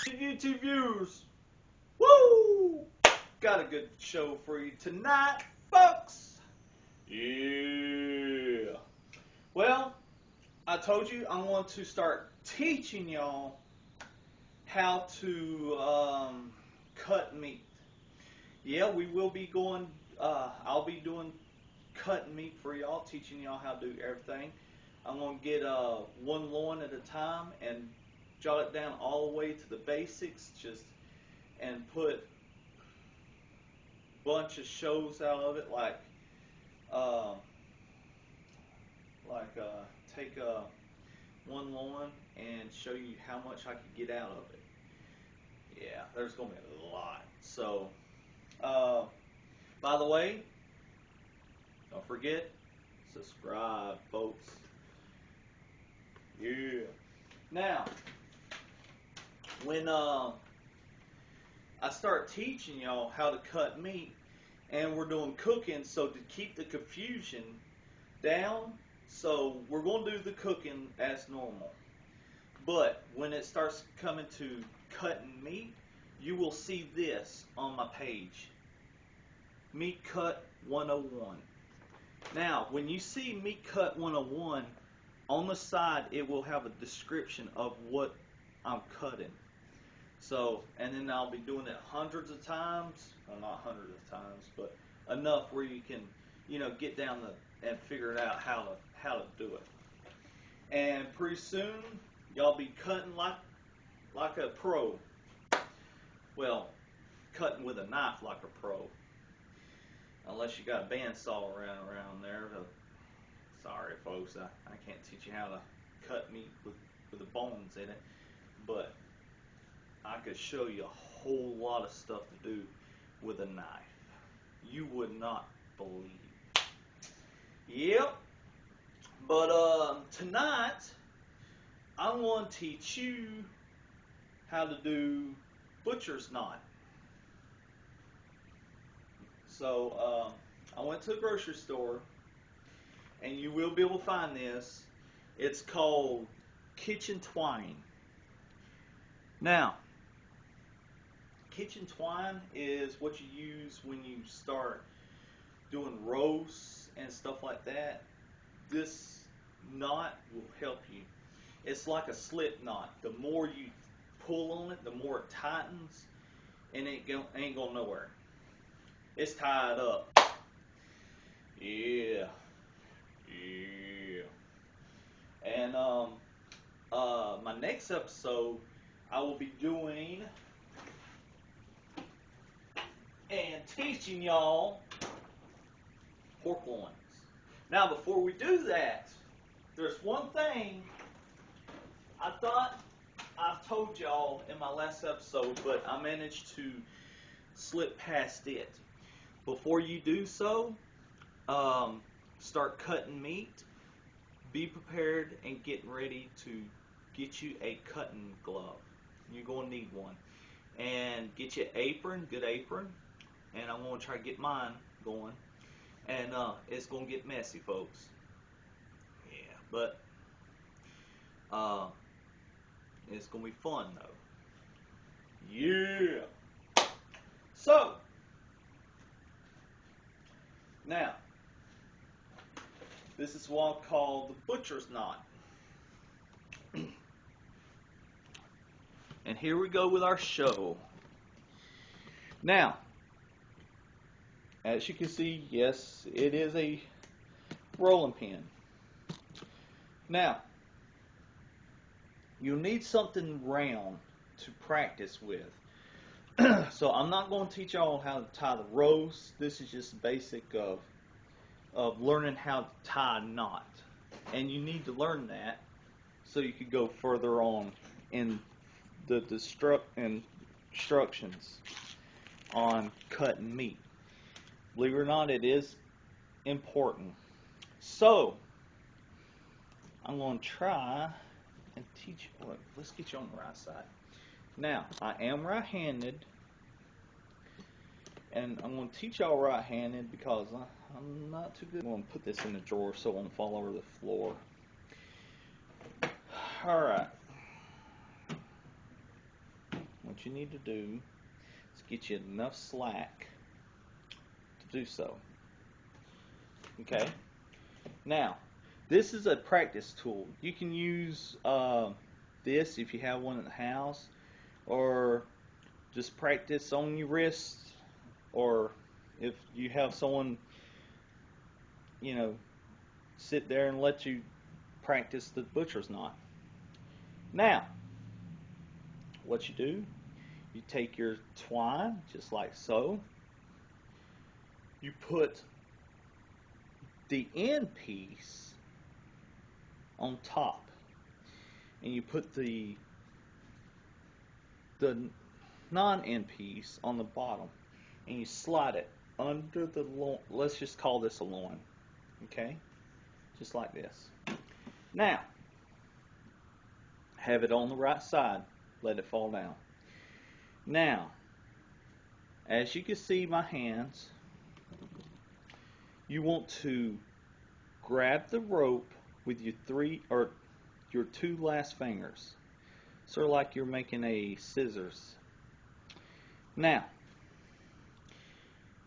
YouTube viewers, woo! Got a good show for you tonight, folks. Yeah. Well, I told you I want to start teaching y'all how to cut meat. Yeah, we will be going. I'll be doing cutting meat for y'all, teaching y'all how to do everything. I'm gonna get one loin at a time and jot it down all the way to the basics, just and put a bunch of shows out of it, uh, like take one loin and show you how much I could get out of it. Yeah, there's gonna be a lot. So, by the way, don't forget, subscribe, folks. Yeah. Now, when I start teaching y'all how to cut meat, and we're doing cooking, so to keep the confusion down, so we're going to do the cooking as normal. But when it starts coming to cutting meat, you will see this on my page, Meat Cut 101. Now, when you see Meat Cut 101, on the side it will have a description of what I'm cutting. So, and then I'll be doing it hundreds of times, well, not hundreds of times, but enough where you can, get down and figure it out how to do it. And pretty soon, y'all be cutting like a pro. Well, cutting with a knife like a pro. Unless you got a bandsaw around there. Sorry, folks, I can't teach you how to cut meat with the bones in it, but I could show you a whole lot of stuff to do with a knife. You would not believe. Yep. But tonight, I'm going to teach you how to do butcher's knot. So I went to the grocery store, and you will be able to find this. It's called kitchen twine. Now, kitchen twine is what you use when you start doing roasts and stuff like that. This knot will help you. It's like a slip knot. The more you pull on it, the more it tightens, and it ain't going nowhere. It's tied up. Yeah. Yeah. And my next episode, I will be doing and teaching y'all pork loins. Now, before we do that, there's one thing I thought I've told y'all in my last episode, but I managed to slip past it. Before you do so, start cutting meat. Be prepared and getting ready to get you a cutting glove. You're going to need one. And get you an apron, good apron. And I'm going to try to get mine going. And it's going to get messy, folks. Yeah, but it's going to be fun, though. Yeah. So, now, this is what I call the butcher's knot. And here we go with our show. Now, as you can see, yes, it is a rolling pin. Now, you'll need something round to practice with. So I'm not going to teach y'all how to tie the roast. This is just basic of learning how to tie a knot. And you need to learn that so you could go further on in the instructions on cutting meat. Believe it or not, it is important. So, I'm going to try and teach you. Look, let's get you on the right side. Now, I am right-handed, and I'm going to teach y'all right-handed because I'm not too good. I'm going to put this in the drawer so it won't fall over the floor. Alright. what you need to do is get you enough slack to do so. Okay? Now, this is a practice tool. You can use this if you have one at the house, or just practice on your wrist, or if you have someone, sit there and let you practice the butcher's knot. Now, what you do, you take your twine, just like so. You put the end piece on top, and you put the non-end piece on the bottom, and you slide it under the loin. Let's just call this a loin, okay? Just like this. Now, have it on the right side. Let it fall down. Now, as you can see my hands, you want to grab the rope with your two last fingers, sort of like you're making a scissors. Now,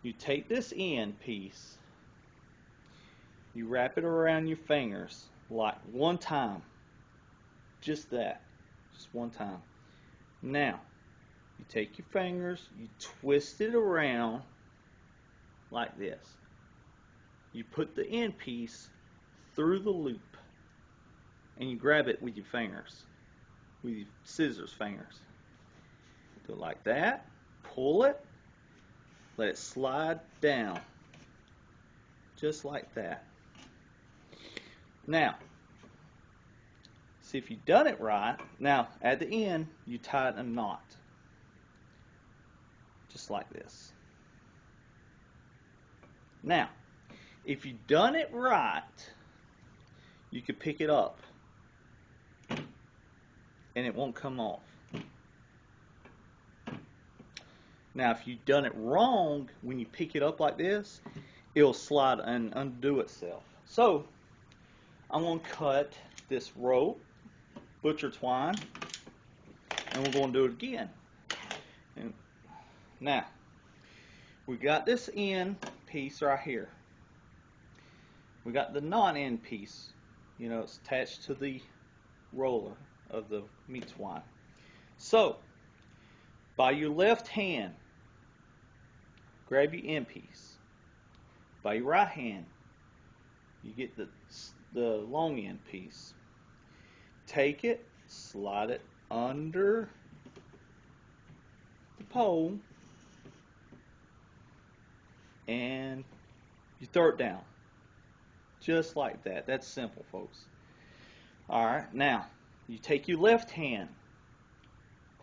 you take this end piece, you wrap it around your fingers like one time, just that, just one time. Now, you take your fingers, you twist it around like this. You put the end piece through the loop, and you grab it with your fingers, with your scissors fingers. Do it like that, pull it, let it slide down, just like that. Now, see if you've done it right. Now, at the end, you tie a knot, just like this. Now, if you've done it right, you can pick it up, and it won't come off. Now, if you've done it wrong, when you pick it up like this, it'll slide and undo itself. So, I'm going to cut this rope, butcher twine, and we're going to do it again. And now, we got this end piece right here. We got the non-end piece. It's attached to the roller of the meat twine. So, by your left hand, grab your end piece. By your right hand, you get the long end piece. Take it, slide it under the pole, and you throw it down. Just like that. That's simple, folks. Alright, now, you take your left hand,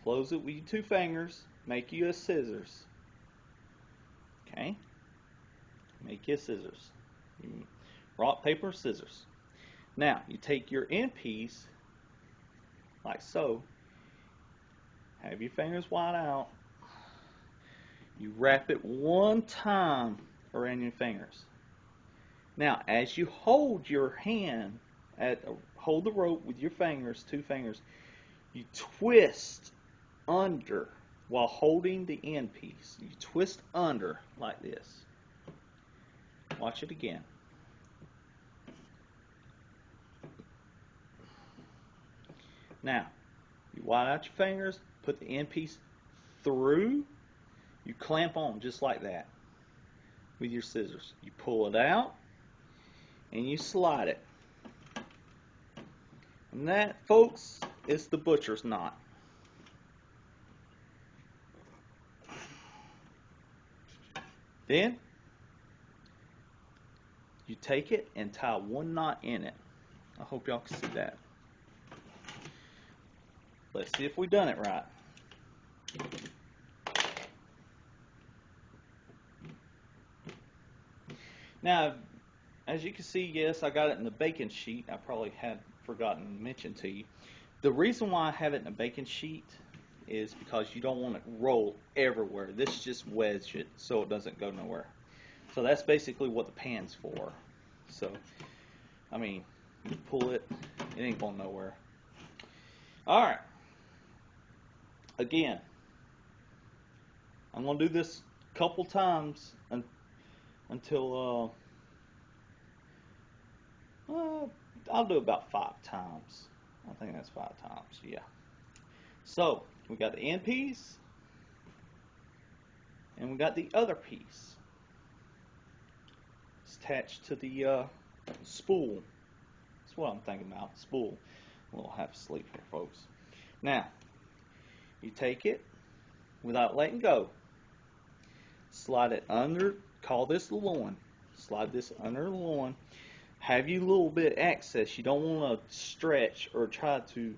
close it with your two fingers, make you a scissors. Okay? Make you a scissors. Rock, paper, scissors. Now, you take your end piece, like so, have your fingers wide out, you wrap it one time around your fingers. Now, as you hold your hand, hold the rope with your fingers, two fingers, you twist under while holding the end piece. You twist under like this. Watch it again. Now, you wide out your fingers, put the end piece through, you clamp on just like that with your scissors. You pull it out, and you slide it. And that, folks, is the butcher's knot. Then, you take it and tie one knot in it. I hope y'all can see that. Let's see if we've done it right. Now, as you can see, yes, I got it in the baking sheet. I probably had forgotten to mention to you. The reason why I have it in a baking sheet is because you don't want it to roll everywhere. This just wedges it so it doesn't go nowhere. So that's basically what the pan's for. So, I mean, you pull it, it ain't going nowhere. Alright. Again, I'm going to do this a couple times until I'll do about 5 times. I think that's 5 times, yeah. So, we got the end piece, and we got the other piece. It's attached to the spool. That's what I'm thinking about, spool. A little half asleep here, folks. Now, you take it without letting go. Slide it under, call this the loin. Slide this under the loin. Have you a little bit of access. You don't want to stretch or try to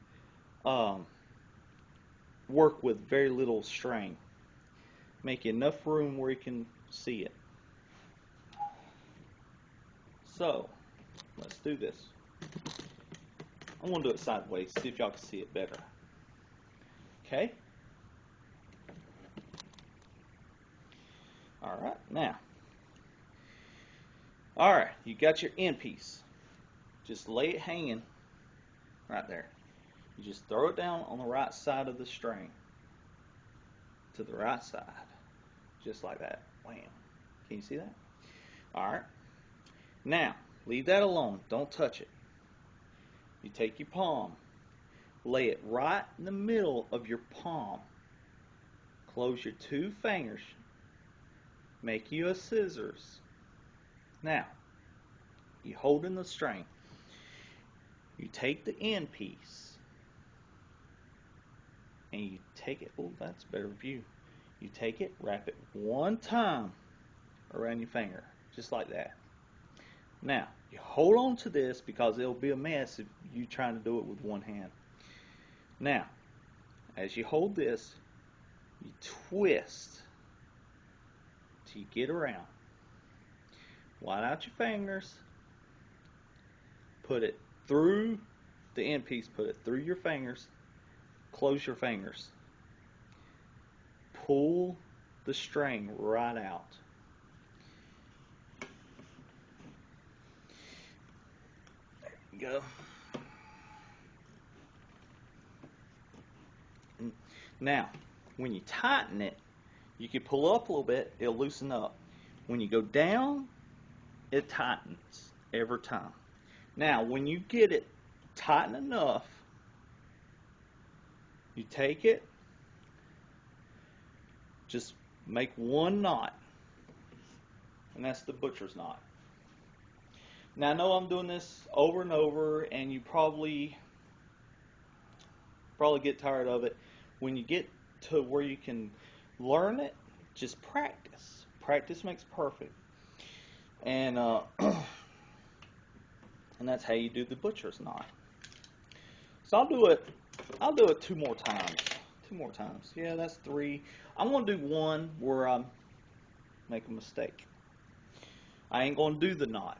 work with very little strain. Make enough room where you can see it. So, let's do this. I'm going to do it sideways, see if y'all can see it better. Okay? Alright, now. Alright, you got your end piece. Just lay it hanging right there. You just throw it down on the right side of the string. To the right side. Just like that. Wham. Can you see that? Alright. Now, leave that alone. Don't touch it. You take your palm. Lay it right in the middle of your palm. Close your 2 fingers. Make you a scissors. Now, you hold in the string. You take the end piece. And you take it. Oh, that's a better view. You take it, wrap it 1 time around your finger. Just like that. Now, you hold on to this because it'll be a mess if you're trying to do it with 1 hand. Now, as you hold this, you twist till you get around. Wide out your fingers. Put it through the end piece. Put it through your fingers. Close your fingers. Pull the string right out. There you go. Now, when you tighten it, you can pull up a little bit, it'll loosen up. When you go down, it tightens every time. Now, when you get it tight enough, you take it, just make 1 knot, and that's the butcher's knot. Now, I know I'm doing this over and over, and you probably get tired of it. When you get to where you can learn it, just practice. Practice makes perfect. And and that's how you do the butcher's knot. So I'll do it 2 more times. 2 more times. Yeah, that's 3. I'm going to do 1 where I make a mistake. I ain't going to do the knot.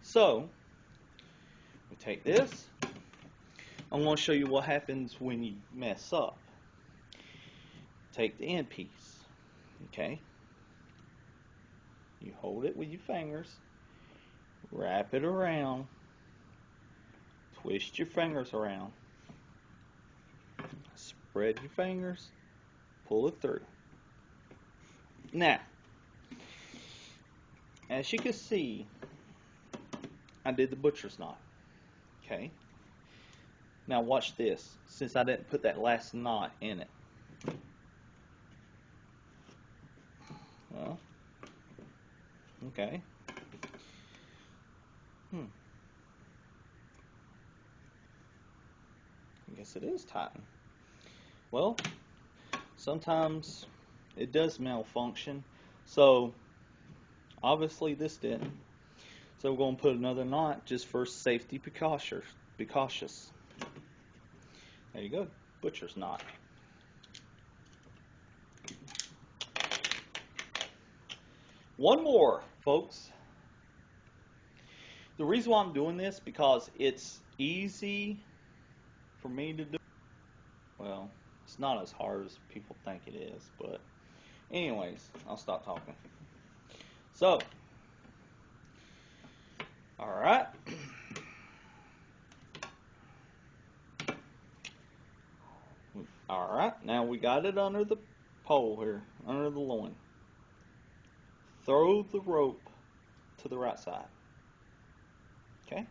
So, we take this. I'm going to show you what happens when you mess up. Take the end piece. Okay? You hold it with your fingers. Wrap it around. Twist your fingers around. Spread your fingers. Pull it through. Now, as you can see, I did the butcher's knot. Okay? Now watch this, since I didn't put that last knot in it. Well, okay. I guess it is tightened. Well, sometimes it does malfunction, so obviously this didn't. So we're going to put another knot just for safety precautions. Be cautious. There you go, butcher's knot. One more, folks. The reason why I'm doing this because it's easy for me to do. Well, it's not as hard as people think it is, but anyways, I'll stop talking. So, alright. Alright, now we got it under the pole here, under the loin. Throw the rope to the right side. Okay?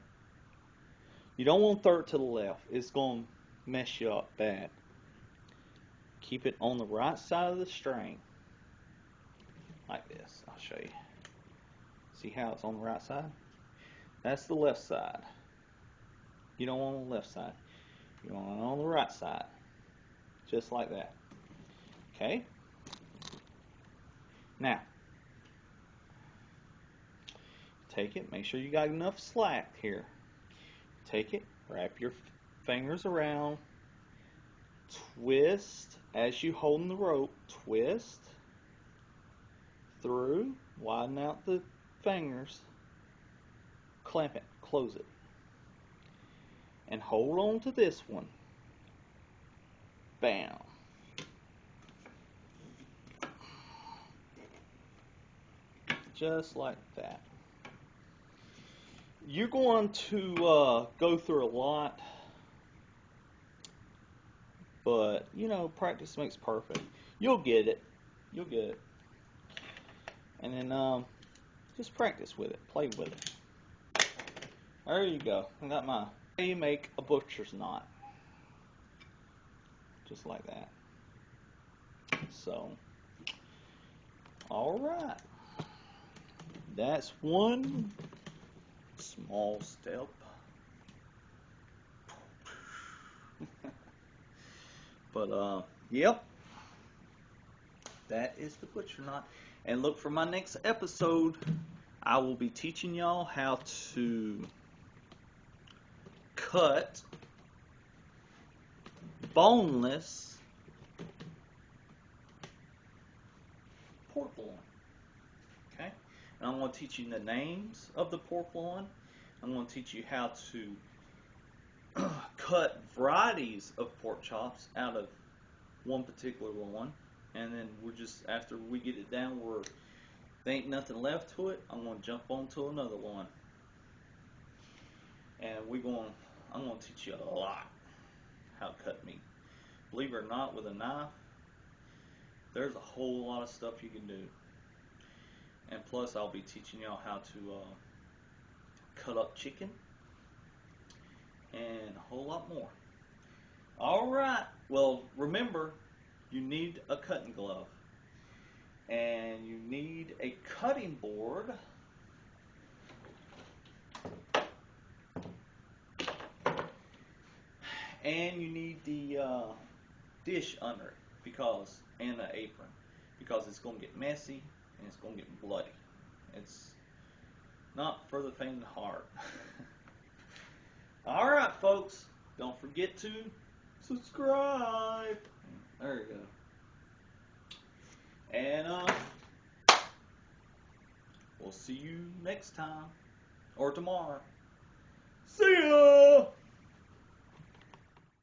You don't want to throw it to the left. It's going to mess you up bad. Keep it on the right side of the string. Like this. I'll show you. See how it's on the right side? That's the left side. You don't want the left side. You want it on the right side. Just like that. Okay? Now, take it. Make sure you got enough slack here. Take it. Wrap your fingers around. Twist as you holding the rope. Twist through. Widen out the fingers. Clamp it. Close it. And hold on to this one. Bam. Just like that. You're going to go through a lot, but you know, practice makes perfect. You'll get it. You'll get it. And then just practice with it. Play with it. There you go. I got my. You make a butcher's knot. Just like that. So, alright. That's one small step. But, yep. That is the butcher knot. And look for my next episode. I will be teaching y'all how to cut boneless pork loin. Okay? And I'm going to teach you the names of the pork loin. I'm going to teach you how to cut varieties of pork chops out of one particular loin. And then we're just, after we get it down where there ain't nothing left to it, I'm going to jump onto another loin. And I'm going to teach you a lot how to cut meat. Believe it or not, with a knife, there's a whole lot of stuff you can do. And plus, I'll be teaching y'all how to cut up chicken and a whole lot more. Alright, well, remember, you need a cutting glove. And you need a cutting board. And you need the dish under it, and an apron, because it's going to get messy and it's going to get bloody. It's not for the faint of heart. Alright, folks, don't forget to subscribe. There you go. And we'll see you next time, or tomorrow. See ya!